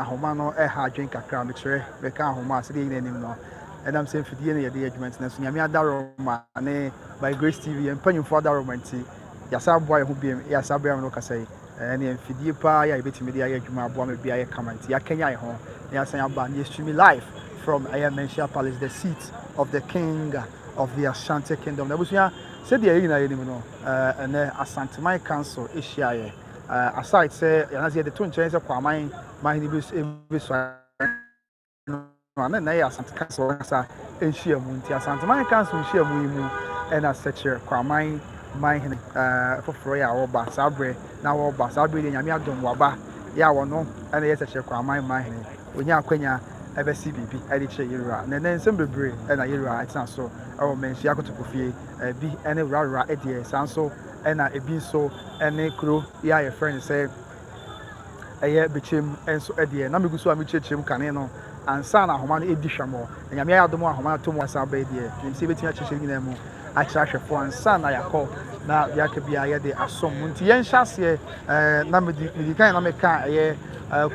ahoma no ha adwen kakra me kire be ka ahoma ase de nim no and I'm saying fidie na ye de adwuma na so nyame adaro ma ne by Grace TV empanyimfo adaro manti yasa boy ho biem yasa bia no kasai ne fidie pa ya betimi de aye adwuma abo ma bia ye kamanti yakanya ye ho yasa aba ne stream live from Manhyia Palace, the seat of the king of the Ashanti Kingdom. Nabusia said the Ayina Yenim no and Asante my council Asia. Aside say Yanazi the twin chains of Kwamai, my nibus and I Asante Council in Shia Munti, Asante my council in Shia Muimu and as such Kwamai, my for Freya or Basabre, now or Basabre and Yamia Don Waba, Yawano, and yes, such Kwamai, my when Yaquenya. Ebe CBB ediche yira na na nsem bebre na yira atina so o Manhyia kotokofie bi ene Worawora edie sanso na ebi so ene kro ya ye friend say eye Bechem enso edie na meguso am chechim kane no ansa na ahoma no edi hwamo nyame ya domo ahoma to mo asa ba edie nimse betia cheche nyina mu acha hwefo ansa na yakọ na yake bia ye de asom nti yen hyase na medi kan na meka eye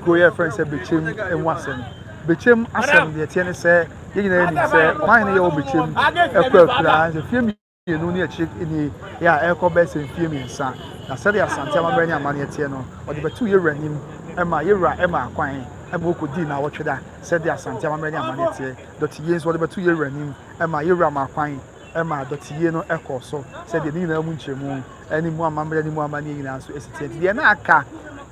kro ye friend say Bechem enwasem Bechem asem de tie ne se yegina ni se Omanhene ye Bechem ekura se fie mienu ni echi ni ya ekobe se fie miensa na se de Asante amabere ni amane tie no ode betu ye ranim ema yewra ema akwan ema okodi na wotweda se de Asante amabere ni amane tie doti ye so ode betu ye ranim ema yewra ma akwan ema doti ye no ekoso se de ni na mu nchemu ani mu amabere ni mu amane nyina so esitie de na aka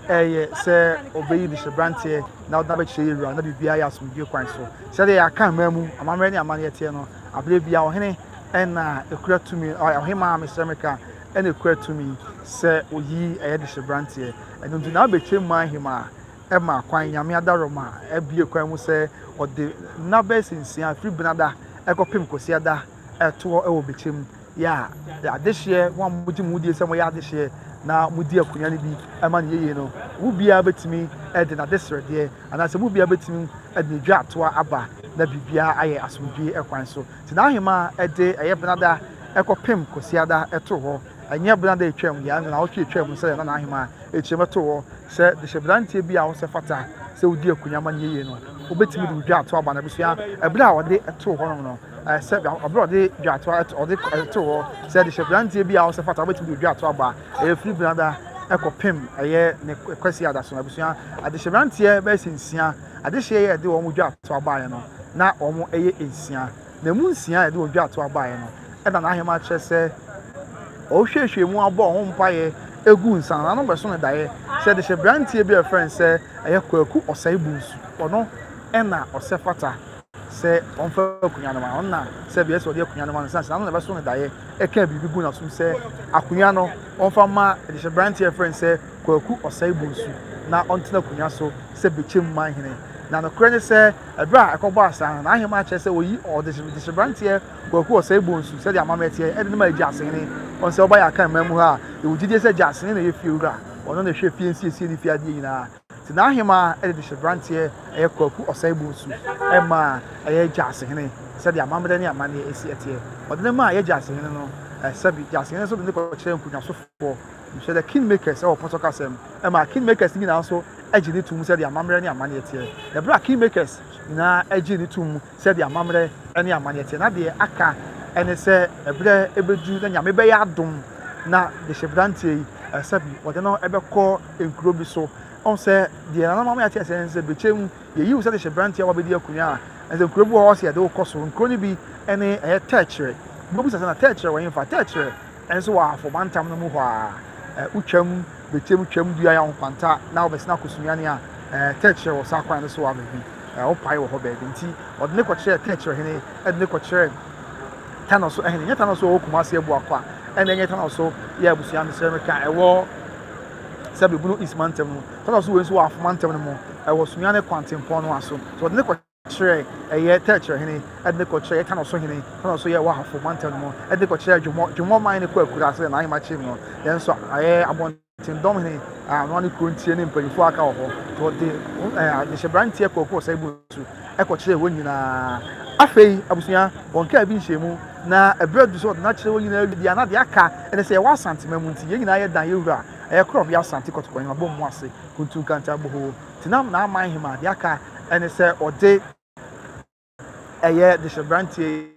say obey the Shabrante now that be na bibia ya asumdie kwan so say they aka mamu amamre ni amane tie no abere bia Ohene na ekura tumi ohema Mr. and ekura tumi say oyi the Shabrante and ndu na Bechem Manhyia ema kwan nyame adaroma ebie kwan mu say ode na besinsia free benada ekopem kosiada eto ewo Bechem ya adehye wan muji mudie say mo ya adehye na mudi akunya ne bi ema ne yeye no wo bia betimi de na desrede ana se wo bia betimi de dwa atoa aba na bibia aye asomdwe ekwan so ti na ahema de eye benada ekopem kosiada eto ho anya benada etwam ya na wo twetwam se na ahema echem to ho se de Shabrante bi a wo se fata se wodi akunya ma ne yeye no wo betimi de dwa atoa aba na bisua ebra a wo de eto ho no se abroad de dwa atoa ode eto ho se de Shabrante bi a wo se fata betimi de dwa atoa aba free brother ekopem eye ne kwesi adaso abusua ade Shabrante be sinsia ade hye ye de wo mu dwa to abaye no na wo mu eye ensia na mu nsia de wo dwa to abaye no e na ahema kye se o hwehwe mu abo ho mpaye egu nsan na no beso ne daye se de Shabrante be friend se eye kwaku osai bunsu ono e na osefata se onfa akunya no ma onna se be so de akunya no ma nsan na no beso ne daye eka bibi gu na sum se akunya no onfa ma de Shabrante friend se kwaku osai bunsu na ontina akunya so se Bechem Manhyia na no kure ne se ebra ekobo asa na ahema che se oyi o de Shabrante kwaku osai bunsu se de amametie e de ma agi asene on se oba ya kan mamu ha e wudide se agi asene na ye fie wura ono na hwe fie nsie ni fie ade nyina ti na ahema e de Shabrante e kwaku osai bunsu e ma e agi asene se de amamede ne amane esi etie odene ma ye agi asene no sabi jasene so de ko kire nkunya so fo mse the kingmakers or potoka sem e ma kingmakers ni na so agi ni tum se de amamere ne amane etie the black kingmakers na agi ni tum se de amamere ne amane etie na de aka ene se ebre ebedu na nyame be ya adom na de Shabrante sabi odene ebekọ enkuro bi so on se de na mama ya tie se Bechem ye yi se de Shabrante wa be di akunya en se nkuro bi ho se de wo koso nkuro ni bi ene techre Bobu sasa na techre wa infa techre enso wa afọ bantam no mu hɔ a utwam Bechem twam dua ya nkwanta na obesina kosumiane a techre wo sakwan no so wa bebi o pai wo hɔ bebi nti ɔde ne kɔkyerɛ techre hene ɛde ne kɔkyerɛ tano so hene nyata no so wo kuma se ebu akwa ɛna nyata no so ya abusia Mr. ɛwɔ sabe bunu ismantem no tano so wo so wa afọ bantam no mu ɛwɔ sumiane kwantempɔ no aso so ɔde ne kɔkyerɛ eye techre hene edne ko kire tano so hene tano so ye wa hafo mantam no edne ko kire dwumo man ne ko akura se na ahima chim no den so aye abontin dom hene no ne krontie ne mpanyifo aka ho to de Shabrante ko sai busu e ko kire wonyina afei abusuya wonka bi nhemu na ebredu so na kire wonyina dia na de aka ene se ye wa santima mu nti ye nyina ye dan ye wura aye crop ya santi kotoko ma bom mu ase kuntu kanta boho tinam na Manhyia de aka ɛne sɛ ɔde ɛyɛ de hyɛbrantie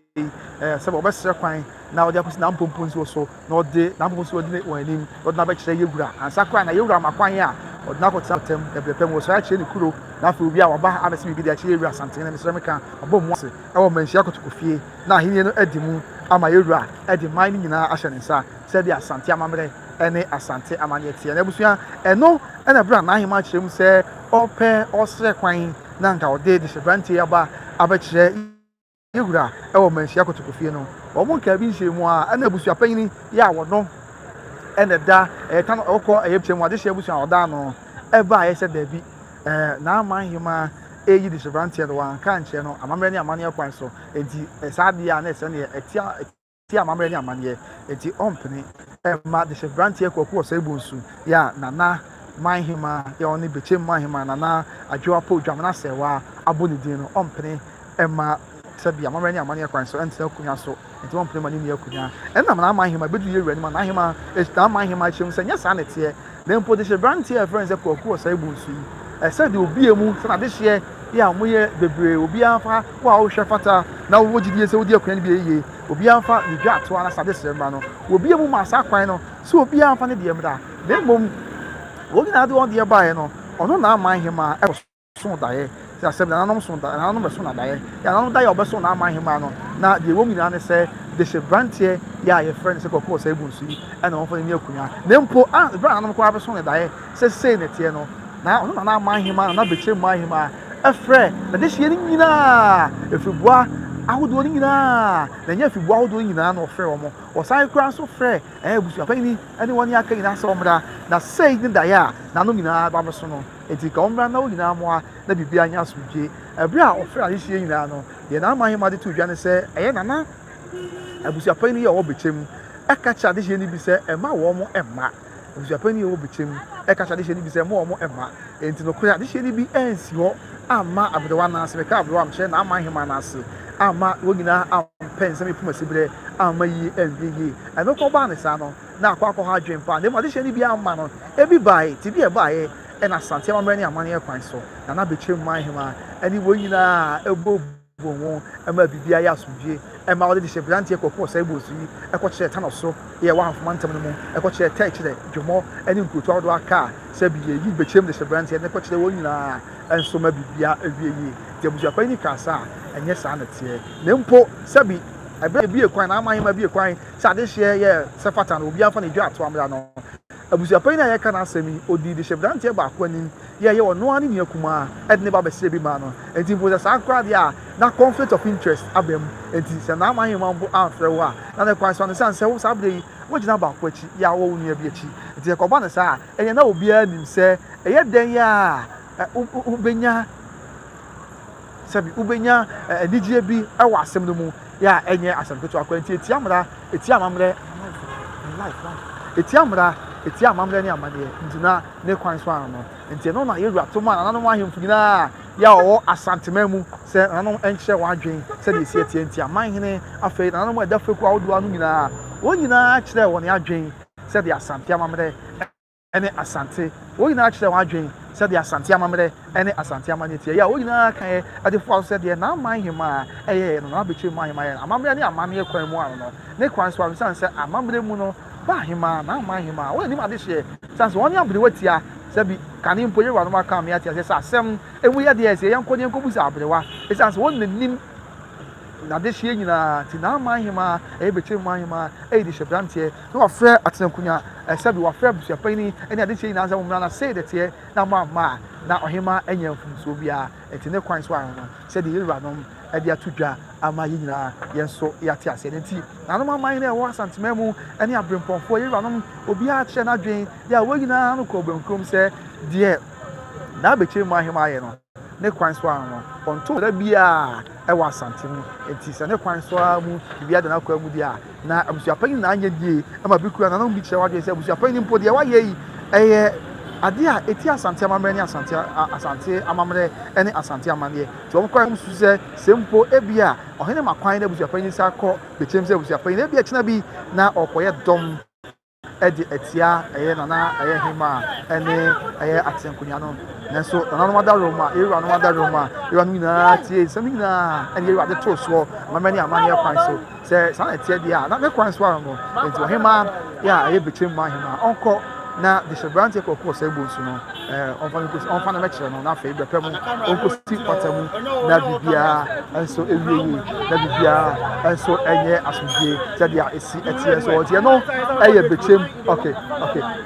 sɛ ɔbɛsrɛ kwan na ɔde akɔsi na mpompo nso so na ɔde na mpompo nso ɔde wɔn anim ɔde na bɛkyerɛ yɛwura ansa kwan na yɛwura makwan a ɔde na akɔtena ɔtɛm ɛbrɛpɛm wɔ sɔrɔ akyerɛ ne kuro na afei obi a waba abɛsɛ biribi de akyerɛ yɛwura asantene na mesrɛ meka ɔbɔ mu ase ɛwɔ Manhyia kotokofie na ahenni no adi mu ama yɛwura ɛde man no nyinaa ahyɛ ne nsa sɛdeɛ asante amammerɛ ɛne asante amanneɛ teɛ na abusua ɛno ɛna bere a n'ahema akyerɛ mu sɛ ɔpɛ ɔsrɛ kwan na nka ɔde de hyɛbrantie aba abɛkyerɛ yɛwura ɛwɔ Manhyia kotokofie no wɔn nka bi nhyɛ mu a ɛna abusuapanyin yɛ a wɔno ɛna da ɛka no ɔkɔ ɛyɛ kyɛm ade hyɛ abusua ɔda no ɛba a yɛsɛ daabi na Manhyia ɛyi de hyɛbrantie no wanka nkyerɛ no amammerɛ ne amanneɛ kwan so enti saa adeɛ a na ɛsɛ ne ɛtia amammerɛ ne amanneɛ enti ɔmpene ɛma de hyɛbrantie kɔkɔ wɔ sɛ ebu nsu yɛ nana Manhyia yɛ ɔne Bechem Manhyia nana adwoa po dwamana sɛwa abɔ ne din no ɔmpene ɛma sɛbi amammerɛ ne amanneɛ kwan so ɛntena akonnwa so nti ɔmpene ma ne nua akonnwa ɛnam na Manhyia bɛdu yɛwura ne ma na Manhyia akyɛm sɛ nyɛ saa ne teɛ na mpo de hyɛbrantie a ɛfrɛ sɛ kɔkɔ wɔ sɛ ebu nsu yi ɛsɛ de obi emu sɛ na de hyɛ yɛ a moyɛ bebree obiara fa wo a wohwɛ fata na wo gyidie sɛ wodi akonnwa no bi yie obiara fa ne dwa atoa na sade srɛ mma no obi emu ma saa kwan no so obiara fa ne deɛ mra na mmom wɔn nyinaa de wɔn deɛ baeɛ no ɔno na Manhyia ɛwɔ so daeɛ sɛ asɛm na nanom so daeɛ nanom bɛso na daeɛ yɛ nanom daeɛ a ɔbɛso na Manhyia no na deɛ wɔn nyinaa ne sɛ de hyɛbrantie yɛ a yɛfrɛ no sɛ kɔkɔ wɔ sɛ ebu nsu yi ɛna wɔn fa ne akonnwa na mpo a bere a nanom koraa bɛso ne daeɛ sɛ sei ne teɛ no na ɔno na Manhyia na Bechem Manhyia ɛfrɛ na de hyɛ no nyinaa efibua ahodoɔ no nyinaa na nyɛ efibua ahodoɔ nyinaa na ɔfrɛ wɔn ɔsan kura nso frɛ abusuapanyin ɛne wɔn aka nyinaa sɛ ɔmmra na sei ne daeɛ a nanom nyinaa ba bɛso no eti ka ɔmmra na wɔn nyinaa mmoa na biribi anya asomdwe ɛbere a ɔfrɛ a yɛhyia nyinaa no deɛ na Manhyia de to dwa ne sɛ ɛyɛ nana abusuapanyin yɛ ɔwɔ Bechem ɛka kyerɛ ade hyɛ no bi sɛ ɛma wɔn ɛma abusuapanyin yɛ ɔwɔ Bechem ɛka kyerɛ ade hyɛ no bi sɛ ɛma wɔn ɛma enti no kora ade hyɛ no bi ɛnsi hɔ ama aberewa n'ase meka aberewa amhyɛ na Manhyia n'ase ama wɔn nyinaa ampɛ nsɛm epum asibrɛ ama yi ɛnwie yie ɛno kɔ baa ne saa no na akɔ ha adwen pa na emu ade hyɛ no bi ama no ebi baae ti bi ɛbaae ɛna asante amammerɛ ne amanneɛ kwan so na Bechem Manhyia ɛne wɔn nyinaa ɛbɔ wɔn ɛma biribi ayɛ asomdwie ɛma wɔde de hyɛbrantie kɔkɔ sɛ ebu nsu yi ɛkɔkyerɛ tanɔ so yɛ wɔ ahofama ntam no mu ɛkɔkyerɛ tɛɛkyerɛ dwomɔ ɛne nkurotu ahodoɔ aka sɛ bi yɛyi Bechem de hyɛbrantie ne kɔkyerɛ wɔn nyinaa ɛnso ma bibia awie yie deɛ abusuapanyin ni kasa a ɛnyɛ saa na teɛ na mpo sɛbi ɛbɛrɛ bi ekwan na Manhyia bi ekwan sɛ ade hyɛ yɛ sɛ fata no obiara fa ne dwa ato amra no abusuapanyin a yɛka n'asɛm yi odi de hyɛbrantie baako anim yɛyɛ wɔ noa ne nua kumaa ɛde ne ba bɛsrɛ bi ma no enti mpo sɛ saa koraa deɛ a na conflict of interest aba mu enti sɛ na Manhyia mpo amfrɛ wo a na ne kwan so no sɛ wo saa bere yi wogyina baako akyi yɛ a wɔwo nua bi akyi enti yɛkɔba ne saa a ɛyɛ na obiara nim sɛ ɛyɛ dɛn yɛ a wobɛnya sɛbi wobɛnya anigyeɛ bi ɛwɔ asɛm no mu yɛ a ɛnyɛ asɛm ketewa akɔ nti etia mmara etia amammerɛ etia mmara etia amammerɛ ne amanneɛ nti na ne kwan so ano nti no na yɛwura to ma nananom ahemfo nyinaa yɛ a ɔwɔ asantema mu sɛ nananom ɛnkyerɛ wɔn adwen sɛdeɛ esi etie nti Amanhene afei nananom ɛda fekuo ahodoɔ ano nyinaa wɔn nyinaa kyerɛ wɔn adwen sɛdeɛ asante amammerɛ ɛne asante wɔn nyinaa kyerɛ wɔn adwen sɛdeɛ asante amammerɛ ɛne asante amanneɛ tie yɛ a wɔn nyinaa kan yɛ ɛde fo so sɛdeɛ na Manhyia ɛyɛ no na Bechem Manhyia yɛ amammerɛ ne amanneɛ kwan mu ano no ne kwan so abisan sɛ amammerɛ mu no Bahima na Manhyia wɔn anim ade hyɛ sanso wɔn ne abere watia sɛbi kane mpo yɛwura no aka me atia sɛ asɛm emu yɛ deɛ sɛ yɛnkɔ ne nkɔbu sɛ aberewa sanso wɔn nanim na de hyɛ nyinaa ti na Manhyia ɛyɛ Bechem Manhyia ɛyɛ de hyɛbranteɛ na wɔfrɛ atenankunya sɛbi wɔfrɛ abusuapanyin ɛne ade hyɛ nyinaa sɛ wɔn na sɛ deteɛ na ma na ɔhema ɛnyɛ mfumsuo biara ɛti ne kwan so ano no sɛde yɛwura no ɛde ato dwa ama yɛ nyinaa yɛn so yɛate aseɛ ne nti nanom Amanhene ɛwɔ asantema mu ɛne aberempɔnfoɔ yɛwura no obiara kyerɛ n'adwen yɛ a wɔn nyinaa no kɔ bankurom sɛ deɛ na Bechem Manhyia ayɛ no ne kwan so ano no ɔnto da biara ɛwɔ asante mu nti sɛ ne kwan so mu biribiara da n'akɔ mu deɛ a na abusuapanyin na anyɛ die ama bi kura nanom bi kyerɛ wadwen sɛ abusuapanyin mpo deɛ wayɛ yi ɛyɛ ade a eti asante amammerɛ ne asante amammerɛ ne asante amanneɛ nti wɔn kwan mu sɛ mpo ebi a ɔhene makwan na abusuapanyin sɛ akɔ Bechem sɛ abusuapanyin ebi akyina bi na ɔkɔyɛ dɔm ɛde ɛtia ɛyɛ nana ɛyɛ hima ɛne ɛyɛ atenkonya no nanso nananom ada roma yɛwura no ada roma yɛwura no nyinaa tie nsɛm nyinaa ɛne yɛwura de to soɔ mamani amane kwan so sɛ saa na tie deɛ a na me kwan so a no nti ɔhema yɛ a ɛyɛ Bechem ma hema ɔnkɔ na de hyɛbrante kɔkɔɔ sɛ bonsu no ɔmfa no mɛkyerɛ no na afei bɛpɛ mu ɔnkɔsi pata mu na biribiara nso ɛwie na biribiara nso ɛnyɛ asomdwie sɛdeɛ a ɛsi ɛteɛ so ɔteɛ no ɛyɛ Bechem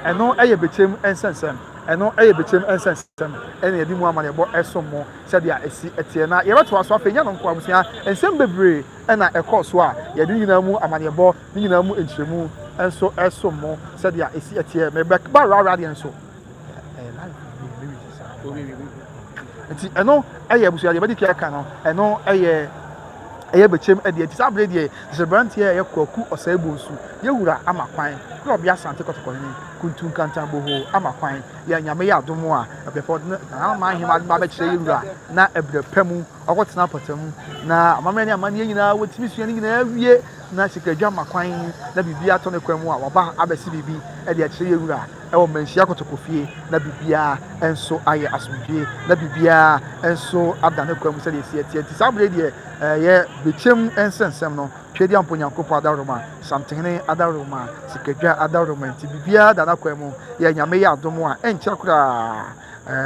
ɛno ɛyɛ Bechem nsɛnsɛm ɛno ɛyɛ Bechem nsɛnsɛm ɛna yɛde mu amanebɔ ɛsom mo sɛdeɛ a ɛsi ɛteɛ na yɛbɛtoa so afei nyɛ no nko abusua nsɛm bebree ɛna ɛkɔɔ so a yɛde nyinaa mu amanebɔ ne nyinaa mu nkyerɛmu nso ɛsom mo sɛdeɛ ɛsi ɛteɛ mɛbɛba rawra deɛ nso nti ɛno ɛyɛ abusua deɛ bɛdi kia ka no ɛno ɛyɛ Bechem ɛdeɛ ti saa abere deɛ hyɛbranteɛ ɛyɛ kwaku ɔsɛe bonsu yɛwura ama kwan kura ɔbea asante kɔtɔkɔne kuntu nkantan boho ama kwan yɛ nyame yɛ adom a ɛbɛfɔ na ama ahema ba bɛkyerɛ yɛwura na ɛbrɛ pɛ mu ɔkɔtena pɔtɛ mu na amammerɛ ne amanneɛ nyinaa wɔtumi sua ne nyinaa wie na sikadwa ama kwan na biribi atɔ ne kwan mu a waba abɛsi biribi ɛde akyerɛ yɛwura ɛwɔ Manhyia kɔtɔkɔfie na biribiara nso ayɛ asomdwie na biribiara nso ada ne kwan mu sɛdeɛ ɛsi ɛteɛ nti saa abere deɛ ɛyɛ Bechem nsɛnsɛm no twɛdi ampo nyankopɔn adaroma samtene adaroma sikadwa adaroma nti biribiara da n'akwan mu yɛ nyame yɛ adom a ɛnkyɛ koraa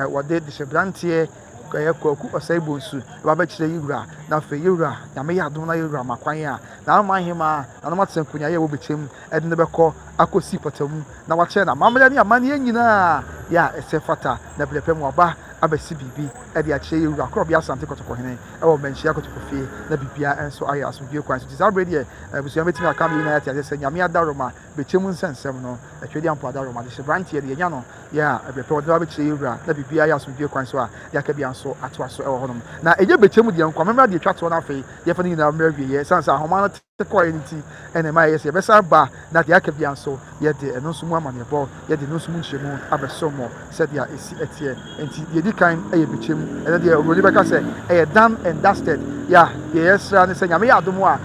wɔde de hyɛbranteɛ ɛyɛ kwaku ɔsɛe bonsu ɛbɛkyerɛ yɛwura na afei yɛwura nyame yɛ adom na yɛwura amakwan a na ama ahema na nom atena nkonya yɛ wɔ Bechem ɛde ne bɛkɔ akɔsi pɔtɛ mu na wakyerɛ na amammerɛ ne amanneɛ nyinaa yɛ a ɛsɛ fata na berɛpɛ mu aba abɛsi biribi ɛde akyerɛ yɛwura korɔ ɔbea asante kɔtɔkɔhene ɛwɔ Manhyia kɔtɔkɔfie na biribiara nso ayɛ asomdwie kwan so nti saa berɛ deɛ abusua bɛtumi aka me nyinaa yɛte sɛ nyame adaroma Bechem nsɛnsɛm no atwɛdi ampo adaroma de hyɛbranteɛ deɛ yɛnya no yɛ a ɛberɛpɛ wɔde abɛkyerɛ yɛwura na biribiara yɛ asomdwie kwan so a yɛaka bia nso atoa so ɛwɔ hɔnom na ɛnyɛ Bechem deɛ nkwa memra deɛ twa toɔ no afei yɛfa no nyinaa mmerɛ wieɛ ɛsiane sɛ ahoma no kɔɛ no nti ɛna ɛma yɛyɛ sɛ yɛbɛsa ba na deɛ aka bia nso yɛde ɛno nso mu amanneɛbɔ yɛde ɛno nso mu nkyerɛmu abɛsom mɔ sɛdeɛ ɛsi ɛteɛ nti deɛ di kan ɛyɛ Bechem ɛnɛ deɛ owuroni bɛka sɛ ɛyɛ done and dusted yɛyɛ sra ne sɛ nyame yɛ adom a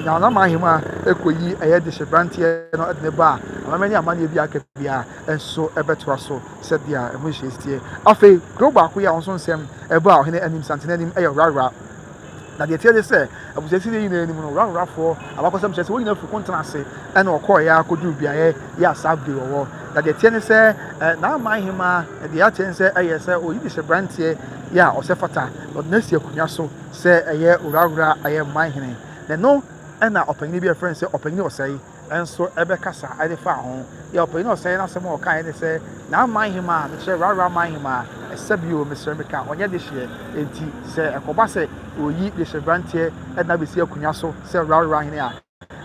nyanama ahema ɛkɔyi ɛyɛ de hyɛbranteɛ no ɛde ne ba a amamɛ ne amanneɛ bi aka bia nso ɛbɛtoa so sɛdeɛ ɛho hyɛ ɛsiteɛ afei kuro baako yi a ɔnso nsɛm ɛbɔ a ɔhene anim santene anim ɛyɛ Worawora na deɛ tiɛ de sɛ abusuasi de nyinaa anim no Woraworafoɔ abakɔsɛm kyerɛ sɛ wɔn nyinaa firi kontena ase ɛna ɔkɔɔeɛ akɔduru beaeɛ yɛ asabde wɔwɔ na deɛ tiɛ ne sɛ n'ama ahema deɛ akyerɛ ne sɛ ɛyɛ sɛ oyi de hyɛbranteɛ yɛ a ɔsɛ fata ɔde no asi akonnwa so sɛ ɛyɛ Worawora ɛyɛ Omanhene na no ɛna ɔpanyin bi yɛfrɛ no sɛ ɔpanyin ɔsɛe nso ɛbɛkasa ɛde fa ho yɛ ɔpanyin ɔsɛe n'asɛm a ɔkaeɛ ne sɛ n'ama ahema a mekyerɛ Worawora ama ahema a ɛsɛ bio mesrɛ meka ɔnyɛ de hyeɛ enti sɛ ɛkɔba sɛ oyi de hyɛbranteɛ ɛna bɛsi akonnwa so sɛ Worawora ahene a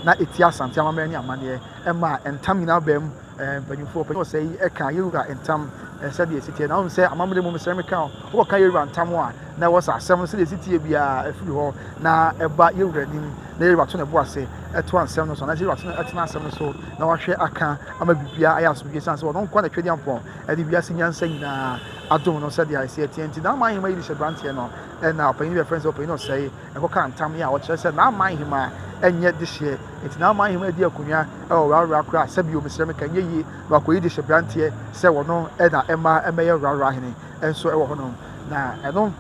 na ɛti asante amammerɛ ne amanneɛ ɛma ntam nyinaa baa mu mpanyinfoɔ ɔpanyin ɔsɛe yi ɛka yɛwura ntam sɛdeɛ ɛsi teɛ na ɔhu sɛ amammerɛ mu mesrɛ meka wɔka yɛwura ntam a na ɛwɔ sɛ asɛm no sɛdeɛ ɛsi teɛ biara ɛfiri hɔ na ɛba yɛwura anim na yɛwura to ne bo ase ɛto asɛm no so na yɛwura to ɛtena asɛm no so na wahwɛ aka ama biribiara ayɛ asomdwie san sɛ ɔno nkwa na twɛdi ampɔn ɛde wiase nyansa nyinaa adom no sɛdeɛ ɛsi ɛteɛ nti na ama ahema yi de hyɛbranteɛ no ɛna ɔpanyin bi yɛfrɛ sɛ ɔpanyin ɔsɛe ɛkɔka ntam yi a ɔkyerɛ sɛ na ama ahema ɛnyɛ de hyeɛ nti na ama ahema di akonnwa ɛwɔ Worawora koraa sɛbio mesrɛ meka nyɛ yie na wakɔyi de hyɛbranteɛ sɛ wɔno ɛna ɛmɛyɛ Worawora ahene nso ɛwɔ hɔnom na ɛno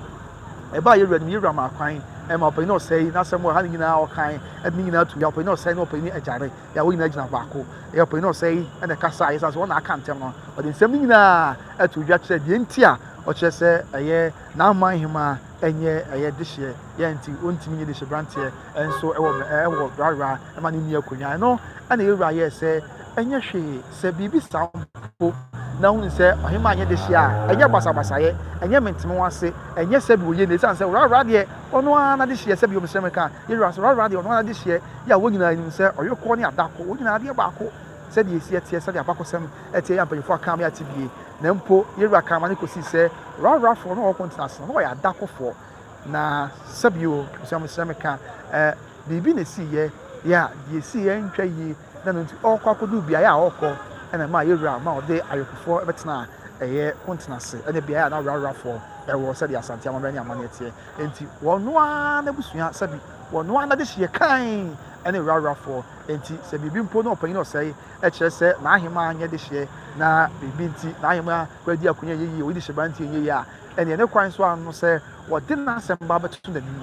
ɛbaa yɛwura nim yɛwura ma akwan ɛma ɔpanyin ɔsɛe n'asɛm wɔ ha ne nyinaa ɔkan ɛde ne nyinaa tu ya ɔpanyin ɔsɛe na ɔpanyin agyare ya wɔn nyinaa gyina baako ɛyɛ ɔpanyin ɔsɛe ɛna kasa a yɛsan so wɔn na aka ntɛm no ɔde nsɛm no nyinaa ɛto dwa kyerɛ deɛ nti a ɔkyerɛ sɛ ɛyɛ n'ama ahema ɛnyɛ ɛyɛ de hyeɛ yɛ nti ɔntumi nyɛ de hyɛbranteɛ ɛnso ɛwɔ Worawora ɛma ne nua akonnwa ɛno ɛna yɛwura yɛ sɛ ɛnyɛ hwee sɛ biribi saa mpo na hu sɛ ɔhema anyɛ de hyeɛ a ɛnyɛ basabasayɛ ɛnyɛ menteme wase ɛnyɛ sɛ bi wɔyɛ ne ɛsiane sɛ Worawora deɛ ɔno ara na de hyeɛ sɛ bi ɔmesrɛ meka yɛwura sɛ Worawora deɛ ɔno ara de hyeɛ yɛ a wɔn nyinaa nim sɛ ɔyɔkɔ ne adako wɔn nyinaa adeɛ baako sɛdeɛ ɛsi ɛteɛ sɛdeɛ abakɔsɛm ɛteɛ yɛ mpanyinfoɔ aka me ate bie na mpo yɛwura ka ma ne kɔsi sɛ Woraworafoɔ no wɔkɔ ntena ase no wɔyɛ adakofoɔ na sɛbio ɔmesrɛ meka biribi na ɛsiyɛ yɛ a deɛ ɛsiyɛ ntwa yie na no nti ɔkɔ akɔduru beaeɛ a ɔkɔ ɛna ma yɛwura ma ɔde ayɔkofoɔ bɛtena ɛyɛ kontena ase ɛne beaeɛ a na Worawораfoɔ ɛwɔ sɛdeɛ asante amammerɛ ne amanneɛ teɛ enti wɔno ara n'abusua sɛbi wɔno ara na de hyeɛ kan ɛne wurafoɔ nti sɛ biribi mpo na ɔpanyin ɔsɛe ɛkyerɛ sɛ n'ahema anyɛ de hyɛ na biribi nti n'ahema kwadi akonya yie odi hyɛ branti yie a ɛne ne kwan so ano sɛ wɔde n'asɛm ba bɛto n'anim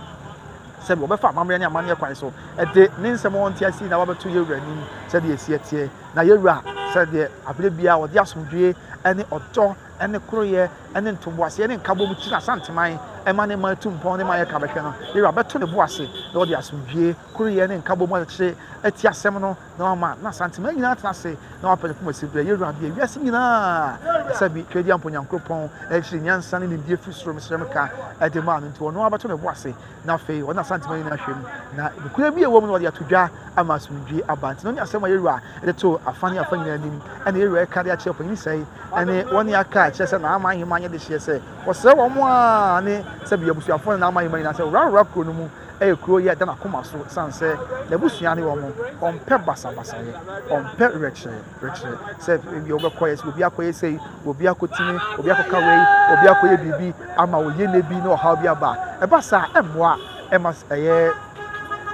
sɛbi wɔbɛfa amammerɛ ne amanneɛ kwan so ɛde ne nsɛm wɔnte ase na wɔbɛto yɛwura anim sɛdeɛ ɛsi ɛteɛ na yɛwura sɛdeɛ abere bia wɔde asomdwie ɛne ɔdɔ ɛne koroyɛ ɛne ntomboaseɛ ne nkabom kyina asanteman ɛma ne ma atu mpɔn ne ma yɛ ka bɛhwɛ no yɛwura bɛto ne bo ase na wɔde asomdwie koroyɛ ne nkabom akyerɛ ɛti asɛm no na wama na asanteman nyinaa tena ase na wapɛ ne poma si berɛ yɛwura bia wiase nyinaa sɛbi twɛdi ampo nyankopɔn ɛkyerɛ nyansa ne nimdeɛ firi soro mesrɛ me ka ɛde maa no nti ɔno abɛto ne bo ase na afei ɔne asanteman nyinaa hwɛ mu na nokura bi ɛwɔ mu no wɔde ato dwa ama asomdwie aba nti na ɔne asɛm a yɛwura ɛde to afa ne afa nyinaa anim ɛne yɛwura ɛka de akyerɛ ɔpanyin sɛe ɛne wɔne aka kyerɛ sɛ n'ama ahema anyɛ de hyeɛ sɛ wɔsrɛ wɔn a ne sɛbi abusuafoɔ ne n'ama ahema nyinaa sɛ Worawora kuro no mu ɛyɛ kuro yɛ da n'akoma so san sɛ n'abusua ne wɔn ɔmpɛ basabasayɛ ɔmpɛ rɛkyerɛ sɛ ebi ɔbɛkɔ yɛ sɛ obi akɔ yɛ sɛ obi akɔtini obi akɔka wei obi akɔyɛ biribi ama oyɛ ne bi na ɔhaw bi aba ɛba saa ɛmmoa ɛma ɛyɛ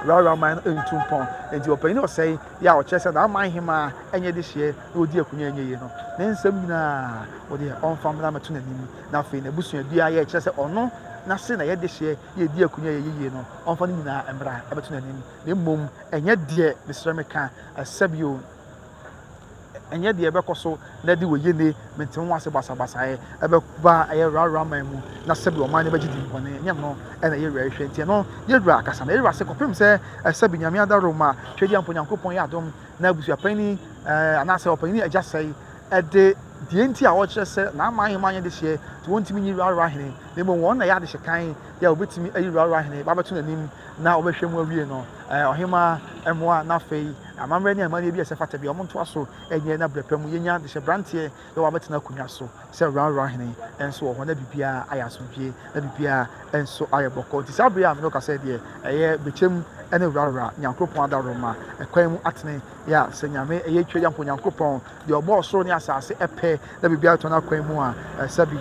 Worawora man no ntu mpɔn nti ɔpanyin ɔsɛe yɛ a ɔkyerɛ sɛ n'ama ahema ɛnyɛ de hyeɛ na odi akonya ɛnyɛ yie no ne nsɛm nyinaa wɔde ɔmfa mmra mɛto n'anim na afei n'abusua dua yɛ kyerɛ sɛ ɔno n'ase na yɛde hyɛ yɛdi akonya yɛ yie no ɔmfa no nyinaa mmra ɛbɛto n'anim na mmom ɛnyɛ deɛ mesrɛ me ka ɛsɛbio ɛnyɛ deɛ ɛbɛkɔ so na de wɔyɛ ne mente ho ase basabasaeɛ ɛbɛba ɛyɛ Worawora man mu na sɛbi ɔman no bɛgye di mpɔne nyɛ no ɛna yɛwura ɛhwɛ nti no yɛwura akasa na yɛwura sɛ kɔpem sɛ ɛsɛbi nyame adaro ma twɛdi ampo nyankopɔn yɛ adom na abusuapanyin anaasɛ ɔpanyin agya sɛe ɛde deɛ nti a wɔkyerɛ sɛ n'ama ahema anyɛ de hyeɛ nti wɔntumi nyi Worawora hene na mmom wɔn na yɛ adehyɛ kan yɛ a wɔbɛtumi ayi Worawora hene babɛto n'anim na wɔbɛhwɛ mu awie no ɔhema mmoa na afei amammerɛ ne amanneɛ bi a ɛsɛ fata bi ɔmo ntoa so ɛnyɛ na brɛpɛ mu yɛnya adehyɛ branteɛ yɛ wɔabɛtena akonnwa so sɛ Worawora hene ɛnso wɔ hɔ na biribiara ayɛ asomdwie na biribiara ɛnso ayɛ bɔkɔ nti saa bere a mene kasa deɛ ɛyɛ Bechem ɛne Worawora nyankopɔn adaro ma ɛkwan mu atene yɛ a sɛ nyame ɛyɛ twɛdi ampo nyankopɔn deɛ ɔbɔɔ soro ne asase ɛpɛ na biribiara tɔ no akwan mu a sɛbi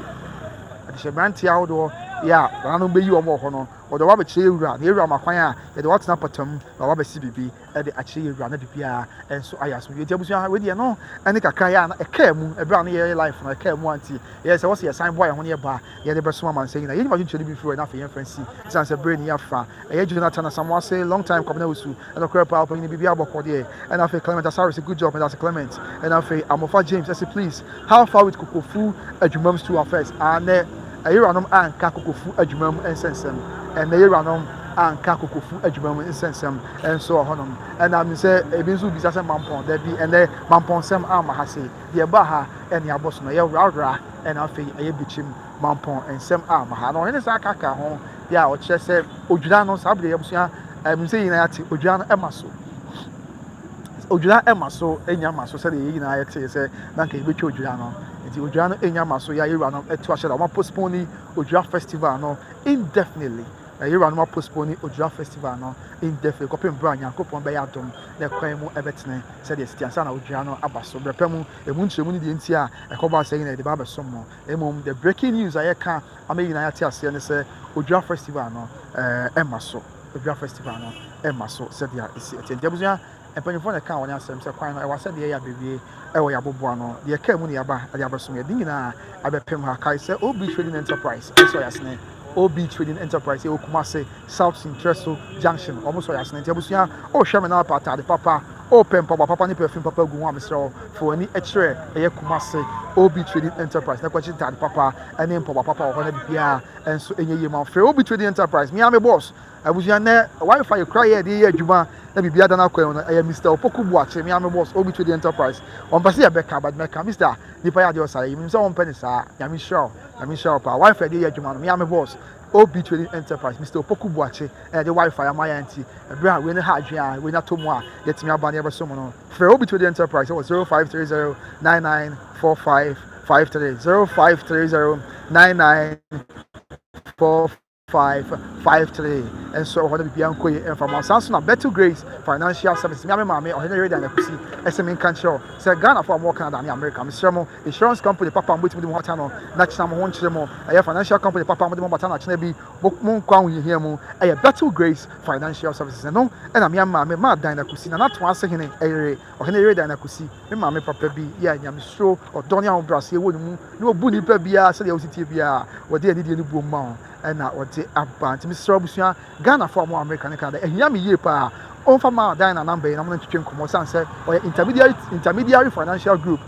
adehyɛ branteɛ ahodoɔ yɛ a nanom bɛyi wɔn wɔ hɔ no wɔde wɔabɛkyerɛ yɛwura na yɛwura amakwan a yɛde wɔatena pɔtam na wɔabɛsi biribi ɛde akyerɛ yɛwura na biribiara ɛnso ayɛ asomdwie nti abusua wedeɛ no ɛne kakra yɛ a na ɛkaa mu ɛberɛ a no yɛyɛ life no ɛkaa mu anti yɛyɛ sɛ wɔsɛ yɛsan boa yɛn ho ne yɛba yɛde bɛsom amansa nyinaa yɛnyima dwonkyerɛ no bi firi hɔ na afei yɛmfa nsi siane sɛ berɛ ne yɛafra ɛyɛ Jonathan Asamoah long time kɔmna wosu ɛna kora paa ɔpanyin biribiara bɔkɔ deɛ ɛna afei Clement Asare sɛ good job and that's Clement ɛna afei Amofa James ɛsɛ please how far with Kokofu adwumam to affairs anɛ ɛyɛwuranom anka Kokofu adwumam nsɛnsɛm ɛna yɛwuranom anka Kokofu adwuma mu nsɛnsɛm ɛnso wɔ hɔnom ɛna me sɛ ebi nso bisa sɛ mampɔn da bi ɛnɛ mampɔnsɛm ama ha se deɛ ba ha ɛne abɔ so no ɛyɛ Worawora ɛna afei ɛyɛ Bechem mampɔn nsɛm ama ha na ɔhene saa kaka ho yɛ a ɔkyerɛ sɛ odwira no saa bere yɛbusua me sɛ nyinaa yɛate odwira no ɛma so odwira ɛma so ɛnya ma so sɛdeɛ yɛ nyinaa yɛte sɛ na nka yɛbɛtwa odwira no nti odwira no ɛnya ma so yɛ ayɛwura no ɛto ahyɛ da wɔn postpone odwira festival no indefinitely yɛwura no postpone odwira festival no indefinitely kɔpem bra nyankopɔn bɛyɛ adom na ɛkwan mu ɛbɛtene sɛdeɛ siti ansa na odwira no aba so brɛpɛ mu emu nkyerɛmu ne deɛ nti a ɛkɔba asɛ nyina yɛde ba abɛsom no mmom the breaking news a yɛka ama nyinaa yɛate aseɛ ne sɛ odwira festival no ɛma so odwira festival no ɛma so sɛdeɛ ɛsi ɛte nti abusua mpanyinfoɔ na ɛka wɔn asɛm sɛ kwan no ɛwɔ sɛdeɛ yɛ abewie ɛwɔ yɛaboboa no deɛ ɛka mu ne yɛaba ɛde abɛsom yɛde nyinaa abɛpem ha kae sɛ Obi Trading Enterprise ɛsɛ ɔyɛasene Obi Trading Enterprise ɛwɔ Kumase South Centreso Junction ɔmo sɔ ɔyɛasene nti abusua ɔhwɛ me na apa atade papa ɔpɛ mpɔbɔ papa ne perfume papa gu ho a mesrɛ wo fa w'ani ɛkyerɛ ɛyɛ Kumase Obi Trading Enterprise na kɔkye atade papa ɛne mpɔbɔ papa wɔ hɔ na biribiara ɛnso ɛnyɛ yie ma frɛ Obi Trading Enterprise me ame boss abusua nɛ wifi yɛkora yɛ de yɛ adwuma na biribiara da no akwan no ɛyɛ Mr. Opoku Buakye me ame boss Obi Trading Enterprise ɔmpɛ sɛ yɛbɛka but mɛka Mr. nipa yɛ adeɛ ɔsa yɛ menim sɛ wɔmpɛ ne saa nyame hyɛ paa wifi de yɛ adwuma no me ame boss Obi Trading Enterprise Mr. Opoku Buakye ɛyɛ de wifi ama yɛ nti ɛberɛ a wei ne ha adwene a wei na tɔ mu a yɛtumi aba ne yɛbɛso mu no frɛ Obi Trading Enterprise ɛwɔ 0530 994553 0530 9945 0553 and so on the Bianco and from Samsung Better Grace Financial Services. Mammy or Henry and Akusi, SMN Cancho, Sir Ghana for more Canada than America. Mr. Insurance Company, Papa with the Watano, National Honchemo, a financial company, Papa with the Matana, Chenebi, Bokmon Kwan, you hear more, a Better Grace Financial Services. And no, and I'm Yamma, Mad Dina Kusi, and not once again, or Henry Dina Kusi, Mammy Papa B, Yamistro, or Donia Brass, you wouldn't no Bunny Pebia, so the OCTBia, or they did any boom mount. And now what the abant, Mr. Robusia, Ghana for more American Canada, and Yami Yepa, on from our Dina number, and I'm going to change Comosan said, or intermediary financial group.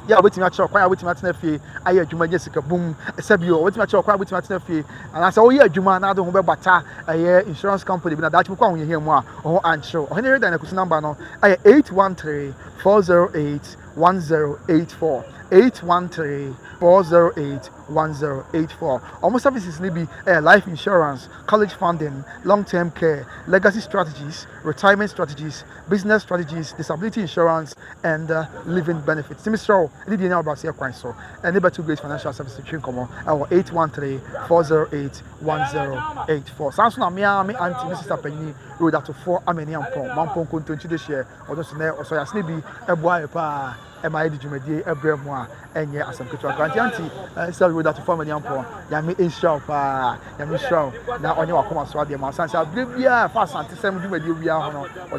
Yeah, waiting at your choir, waiting at Nephi, I hear Juma Jessica Boom, Sabio, waiting at your choir, waiting at Nephi, and I said, oh, yeah, Juma, now don't remember Bata, a insurance company, but that you can't hear more, or Ancho, or Henry Dana number no, I 813-408-1084, 813-408-1084. Almost services may be life insurance, college funding, long-term care, legacy strategies, retirement strategies, business strategies, disability insurance, and living benefits. Mr. Did you know about your coin so? And able to great financial services between come our 813-408-1084. Sounds like me and Mrs. Apeni road out to 4 Ameniampon, Mampon Kuntunchi this year, or just or so as maybe a boy pa. My Jumedi, a brave one, and yeah, as a picture of Grantianti, so with that to form a young poor, Yami is shop, Yami show. Now on your Akuma Swadi, my sons are Bibia, fast and to send you with you, or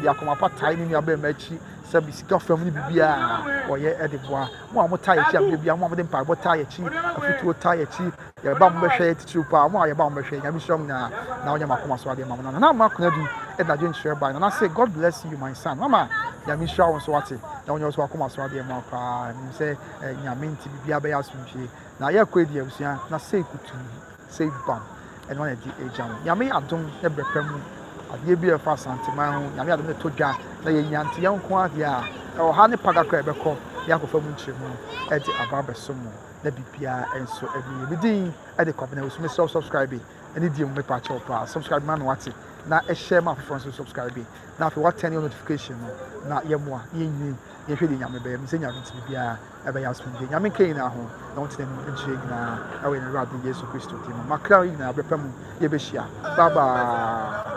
the Akuma part tiny in your bed, service from Bibia, or yeah, Edibwa, one more tire, Bibia, one of them, what tire cheap, a foot tire cheap, your bumper shade to power, your bumper shade, Yami show now, your Makuma Swadi, Mamma, now Mark Nadu, and I didn't share by, and I say, God bless you, my son, Mama, Yami show and Swati. Now you also come as well, dear Mark, and say, Yaminti, Biabaya Swinchi. Now you're quite dear, now say good to me, say bum, and one at the age. Yami, I don't ever come. I'll be a fast anti my own. Yami, I don't know, the Yanti, young quadia, or Honey Pagacrabco, Yako from Munchimu, at the Ababa Sumo, the BPI, and so every redeem at the company was Mr. Subscribing, and the deal with patch of subscribe man, what's it? Now a share my friends to subscribe. Now if you want 10 notification, now you're more, you feeling I'm a baby, saying I'm to be a husband. I'm in Kane at home, don't them and shake now. I will rather yes, Christo, Macau, now, Bechem, Yebeshia. Bye bye.